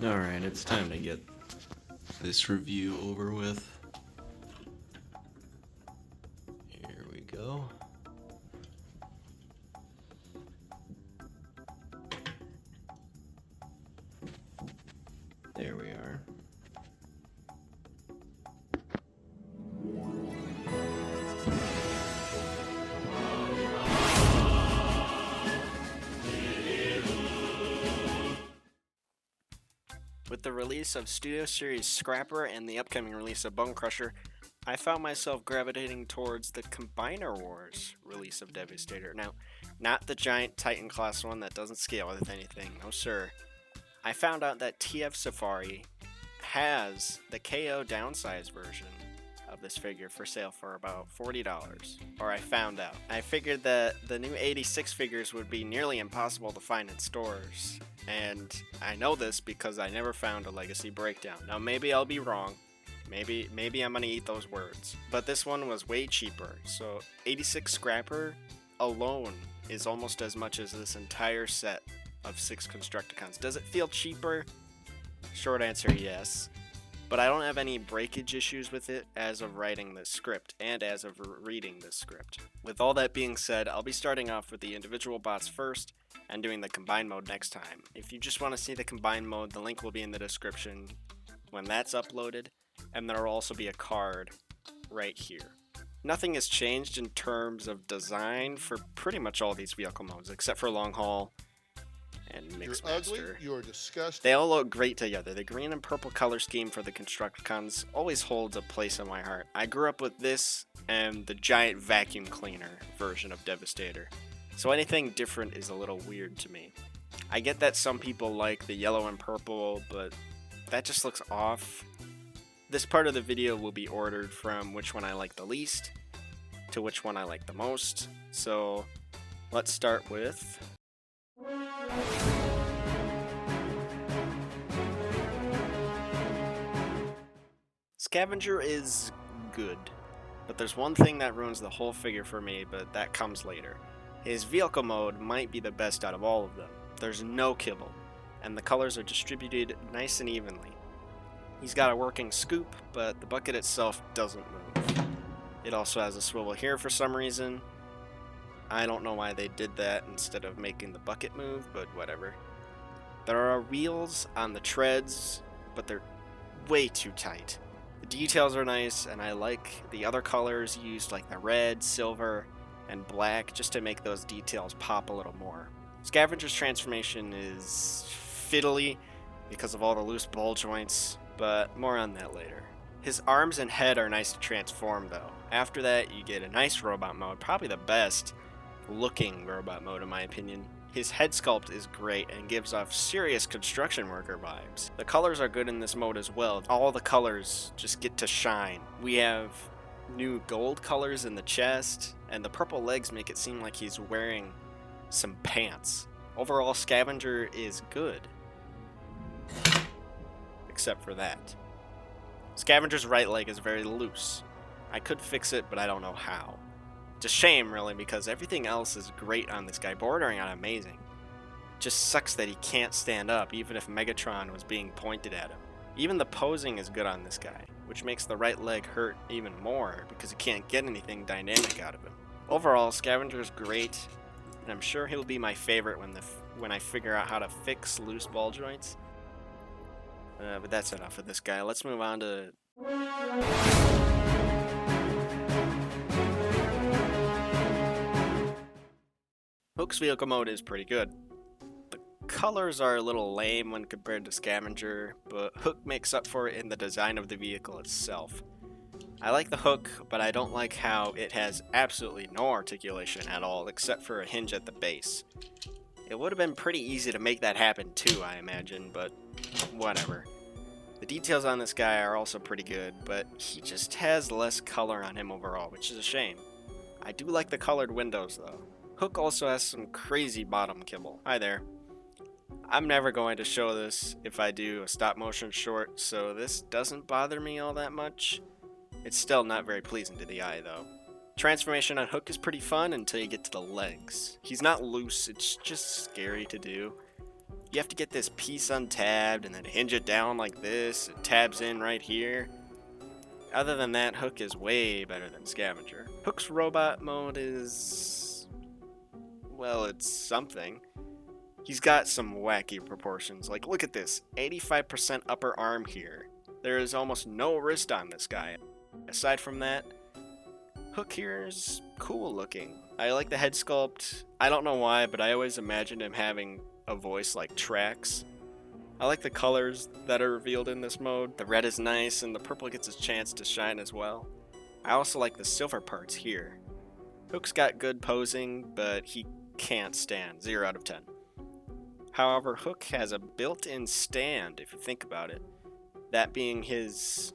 Alright, it's time to get this review over with. Here we go. There we are. With the release of Studio Series Scrapper and the upcoming release of Bonecrusher, I found myself gravitating towards the Combiner Wars release of Devastator. Now, not the giant Titan class one that doesn't scale with anything, no sir. I found out that TF Safari has the KO downsized version of this figure for sale for about $40, or I found out. I figured that the new 86 figures would be nearly impossible to find in stores, and I know this because I never found a legacy breakdown. Now maybe I'll be wrong, maybe I'm gonna eat those words, but this one was way cheaper. So 86 Scrapper alone is almost as much as this entire set of 6 Constructicons. Does it feel cheaper? Short answer, yes. But I don't have any breakage issues with it as of writing this script and as of reading this script. With all that being said, I'll be starting off with the individual bots first and doing the combine mode next time. If you just want to see the combine mode, the link will be in the description when that's uploaded, and there will also be a card right here. Nothing has changed in terms of design for pretty much all these vehicle modes, except for long haul and Mixmaster. You're ugly, you're disgusting. They all look great together. The green and purple color scheme for the Constructicons always holds a place in my heart. I grew up with this and the giant vacuum cleaner version of Devastator, so anything different is a little weird to me. I get that some people like the yellow and purple, but that just looks off. This part of the video will be ordered from which one I like the least to which one I like the most. So let's start with Scavenger is good, but there's one thing that ruins the whole figure for me, but that comes later. His vehicle mode might be the best out of all of them. There's no kibble, and the colors are distributed nice and evenly. He's got a working scoop, but the bucket itself doesn't move. It also has a swivel here for some reason. I don't know why they did that instead of making the bucket move, but whatever. There are wheels on the treads, but they're way too tight. The details are nice, and I like the other colors used, like the red, silver, and black, just to make those details pop a little more. Scavenger's transformation is fiddly because of all the loose ball joints, but more on that later. His arms and head are nice to transform though. After that, you get a nice robot mode, probably the best looking robot mode in my opinion. His head sculpt is great and gives off serious construction worker vibes. The colors are good in this mode as well. All the colors just get to shine. We have new gold colors in the chest, and the purple legs make it seem like he's wearing some pants. Overall, Scavenger is good, except for that. Scavenger's right leg is very loose. I could fix it, but I don't know how. It's a shame, really, because everything else is great on this guy, bordering on amazing. Just sucks that he can't stand up, even if Megatron was being pointed at him. Even the posing is good on this guy, which makes the right leg hurt even more, because you can't get anything dynamic out of him. Overall, Scavenger's great, and I'm sure he'll be my favorite when I figure out how to fix loose ball joints. But that's enough of this guy. Let's move on to Hook's vehicle mode is pretty good. The colors are a little lame when compared to Scavenger, but Hook makes up for it in the design of the vehicle itself. I like the Hook, but I don't like how it has absolutely no articulation at all, except for a hinge at the base. It would have been pretty easy to make that happen too, I imagine, but whatever. The details on this guy are also pretty good, but he just has less color on him overall, which is a shame. I do like the colored windows though. Hook also has some crazy bottom kibble. Hi there. I'm never going to show this if I do a stop motion short, so this doesn't bother me all that much. It's still not very pleasing to the eye though. Transformation on Hook is pretty fun until you get to the legs. He's not loose, it's just scary to do. You have to get this piece untabbed and then hinge it down like this. It tabs in right here. Other than that, Hook is way better than Scavenger. Hook's robot mode is... well, it's something. He's got some wacky proportions. Like, look at this. 85% upper arm here. There is almost no wrist on this guy. Aside from that, Hook here is cool looking. I like the head sculpt. I don't know why, but I always imagined him having a voice like Trax. I like the colors that are revealed in this mode. The red is nice, and the purple gets its chance to shine as well. I also like the silver parts here. Hook's got good posing, but he can't stand. 0 out of 10. However, Hook has a built-in stand, if you think about it. That being his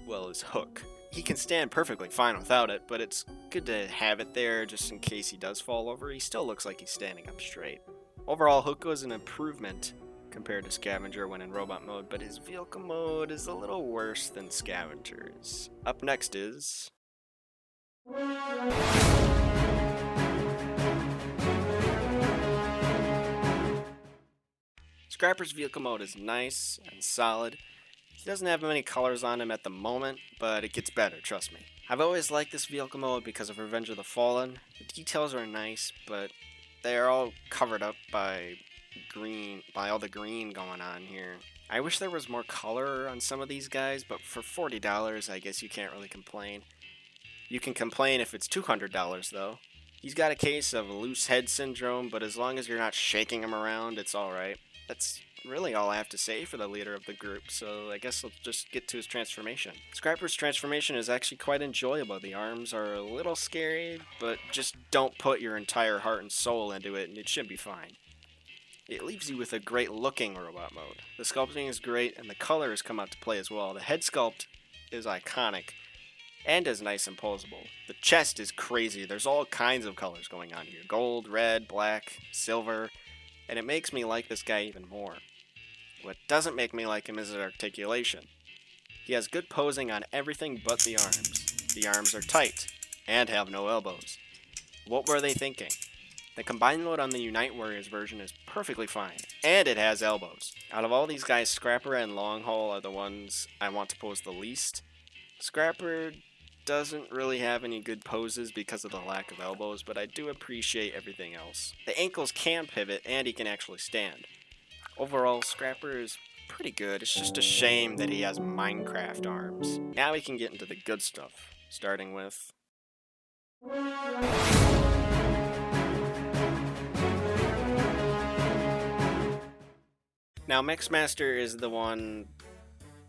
hook. He can stand perfectly fine without it, but it's good to have it there just in case he does fall over. He still looks like he's standing up straight. Overall, Hook was an improvement compared to Scavenger when in robot mode, but his vehicle mode is a little worse than Scavenger's. Up next is... Scrapper's vehicle mode is nice and solid. He doesn't have many colors on him at the moment, but it gets better, trust me. I've always liked this vehicle mode because of Revenge of the Fallen. The details are nice, but they are all covered up by all the green going on here. I wish there was more color on some of these guys, but for $40, I guess you can't really complain. You can complain if it's $200 though. He's got a case of loose head syndrome, but as long as you're not shaking him around, it's alright. That's really all I have to say for the leader of the group, so I guess let's just get to his transformation. Scrapper's transformation is actually quite enjoyable. The arms are a little scary, but just don't put your entire heart and soul into it and it should be fine. It leaves you with a great looking robot mode. The sculpting is great and the colors come out to play as well. The head sculpt is iconic and is nice and posable. The chest is crazy. There's all kinds of colors going on here. Gold, red, black, silver, and it makes me like this guy even more. What doesn't make me like him is his articulation. He has good posing on everything but the arms. The arms are tight and have no elbows. What were they thinking? The combined mode on the Unite Warriors version is perfectly fine, and it has elbows. Out of all these guys, Scrapper and Longhaul are the ones I want to pose the least. Scrapper doesn't really have any good poses because of the lack of elbows, but I do appreciate everything else. The ankles can pivot, and he can actually stand. Overall, Scrapper is pretty good. It's just a shame that he has Minecraft arms. Now we can get into the good stuff, starting with... Now, Mixmaster is the one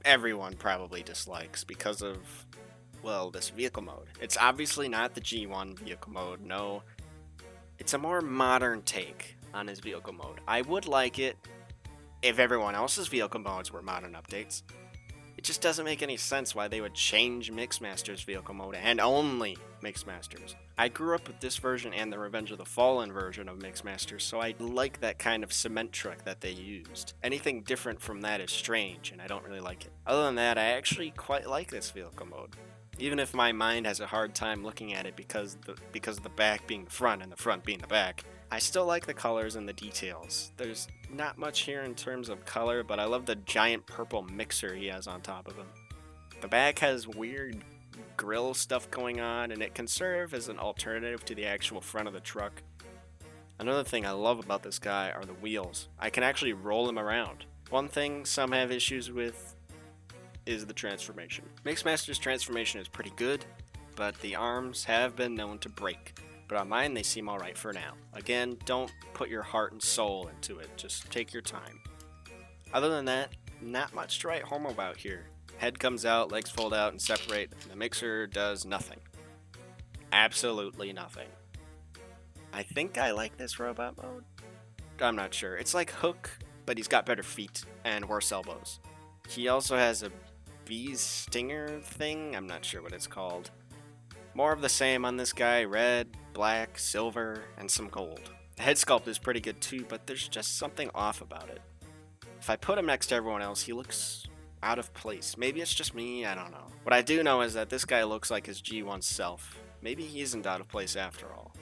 everyone probably dislikes because of, well, this vehicle mode. It's obviously not the G1 vehicle mode, no. It's a more modern take on his vehicle mode. I would like it if everyone else's vehicle modes were modern updates. It just doesn't make any sense why they would change Mixmaster's vehicle mode and only Mixmaster's. I grew up with this version and the Revenge of the Fallen version of Mixmaster, so I like that kind of cement truck that they used. Anything different from that is strange, and I don't really like it. Other than that, I actually quite like this vehicle mode. Even if my mind has a hard time looking at it because of the back being the front and the front being the back, I still like the colors and the details. There's not much here in terms of color, but I love the giant purple mixer he has on top of him. The back has weird grill stuff going on, and it can serve as an alternative to the actual front of the truck. Another thing I love about this guy are the wheels. I can actually roll him around. One thing some have issues with is the transformation. Mixmaster's transformation is pretty good, but the arms have been known to break. But on mine, they seem alright for now. Again, don't put your heart and soul into it. Just take your time. Other than that, not much to write home about here. Head comes out, legs fold out and separate. The mixer does nothing. Absolutely nothing. I think I like this robot mode. I'm not sure. It's like Hook, but he's got better feet and worse elbows. He also has a bee's stinger thing. I'm not sure what it's called. More of the same on this guy. Red, black, silver, and some gold. The head sculpt is pretty good too, but there's just something off about it. If I put him next to everyone else, he looks out of place. Maybe it's just me, I don't know. What I do know is that this guy looks like his G1 self. Maybe he isn't out of place after all.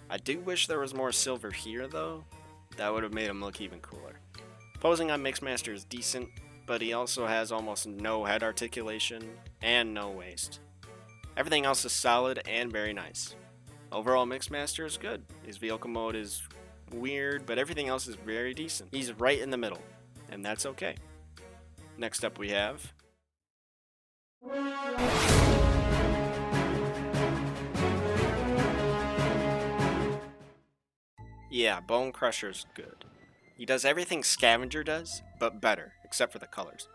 I do wish there was more silver here though. That would have made him look even cooler. Posing on Mixmaster is decent, but he also has almost no head articulation and no waist. Everything else is solid and very nice. Overall, Mixmaster is good. His vehicle mode is weird, but everything else is very decent. He's right in the middle, and that's okay. Next up we have... Yeah, Bonecrusher's good. He does everything Scavenger does, but better, except for the colors.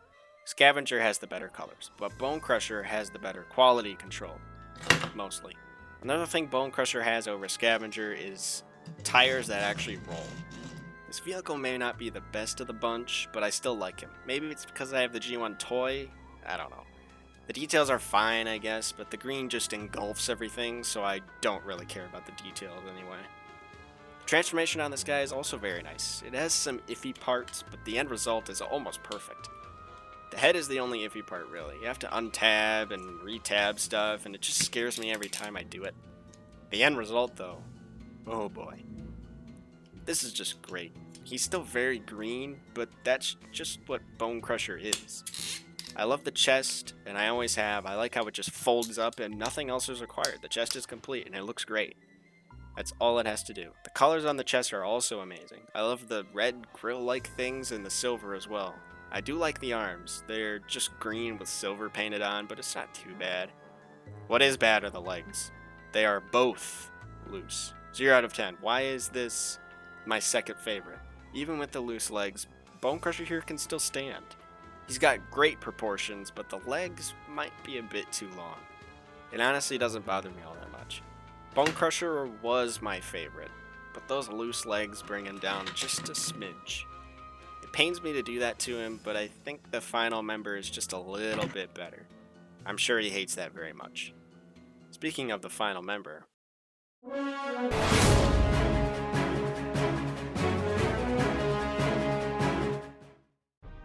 Scavenger has the better colors, but Bonecrusher has the better quality control, mostly. Another thing Bonecrusher has over Scavenger is tires that actually roll. This vehicle may not be the best of the bunch, but I still like him. Maybe it's because I have the G1 toy? I don't know. The details are fine, I guess, but the green just engulfs everything, so I don't really care about the details anyway. The transformation on this guy is also very nice. It has some iffy parts, but the end result is almost perfect. The head is the only iffy part, really. You have to untab and retab stuff, and it just scares me every time I do it. The end result, though, oh boy. This is just great. He's still very green, but that's just what Bonecrusher is. I love the chest, and I always have. I like how it just folds up and nothing else is required. The chest is complete, and it looks great. That's all it has to do. The colors on the chest are also amazing. I love the red grill-like things and the silver as well. I do like the arms. They're just green with silver painted on, but it's not too bad. What is bad are the legs. They are both loose. 0 out of 10. Why is this my second favorite? Even with the loose legs, Bonecrusher here can still stand. He's got great proportions, but the legs might be a bit too long. It honestly doesn't bother me all that much. Bonecrusher was my favorite, but those loose legs bring him down just a smidge. It pains me to do that to him, but I think the final member is just a little bit better. I'm sure he hates that very much. Speaking of the final member,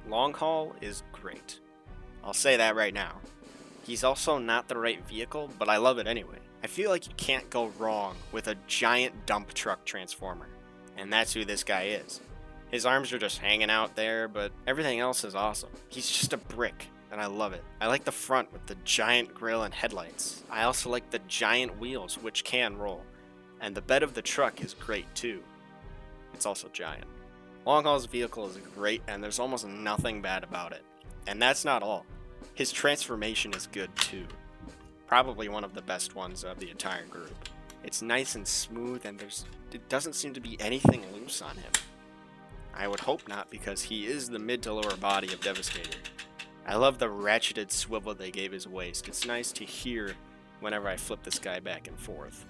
Long Haul is great. I'll say that right now. He's also not the right vehicle, but I love it anyway. I feel like you can't go wrong with a giant dump truck transformer, and that's who this guy is. His arms are just hanging out there, but everything else is awesome. He's just a brick, and I love it. I like the front with the giant grille and headlights. I also like the giant wheels, which can roll, and the bed of the truck is great too. It's also giant. Long Haul's vehicle is great, and there's almost nothing bad about it. And that's not all. His transformation is good too. Probably one of the best ones of the entire group. It's nice and smooth, and it doesn't seem to be anything loose on him. I would hope not, because he is the mid to lower body of Devastator. I love the ratcheted swivel they gave his waist. It's nice to hear whenever I flip this guy back and forth.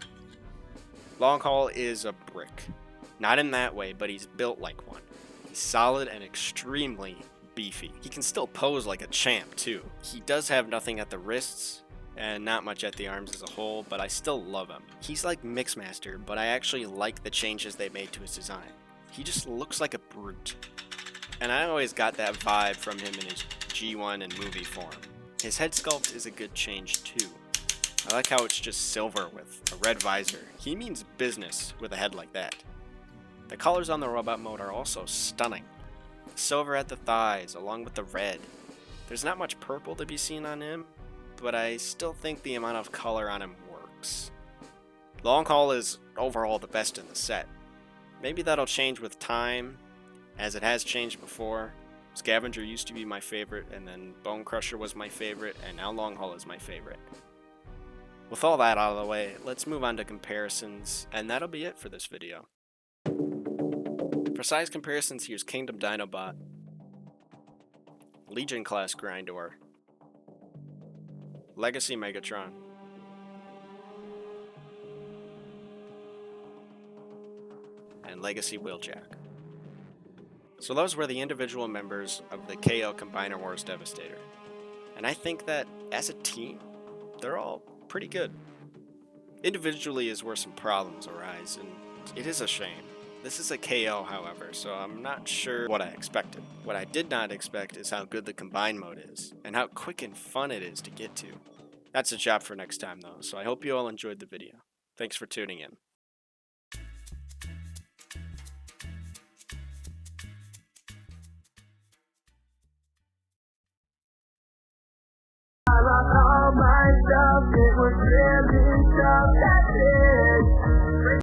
Long Haul is a brick. Not in that way, but he's built like one. He's solid and extremely beefy. He can still pose like a champ too. He does have nothing at the wrists and not much at the arms as a whole, but I still love him. He's like Mixmaster, but I actually like the changes they made to his design. He just looks like a brute. And I always got that vibe from him in his G1 and movie form. His head sculpt is a good change too. I like how it's just silver with a red visor. He means business with a head like that. The colors on the robot mode are also stunning. Silver at the thighs, along with the red. There's not much purple to be seen on him, but I still think the amount of color on him works. Long Haul is overall the best in the set. Maybe that'll change with time, as it has changed before. Scavenger used to be my favorite, and then Bonecrusher was my favorite, and now Long Haul is my favorite. With all that out of the way, let's move on to comparisons, and that'll be it for this video. For size comparisons, here's Kingdom Dinobot, Legion Class Grindor, Legacy Megatron, and Legacy Wheeljack. So those were the individual members of the KO Combiner Wars Devastator. And I think that, as a team, they're all pretty good. Individually is where some problems arise, and it is a shame. This is a KO, however, so I'm not sure what I expected. What I did not expect is how good the combine mode is, and how quick and fun it is to get to. That's a job for next time though, so I hope you all enjoyed the video. Thanks for tuning in.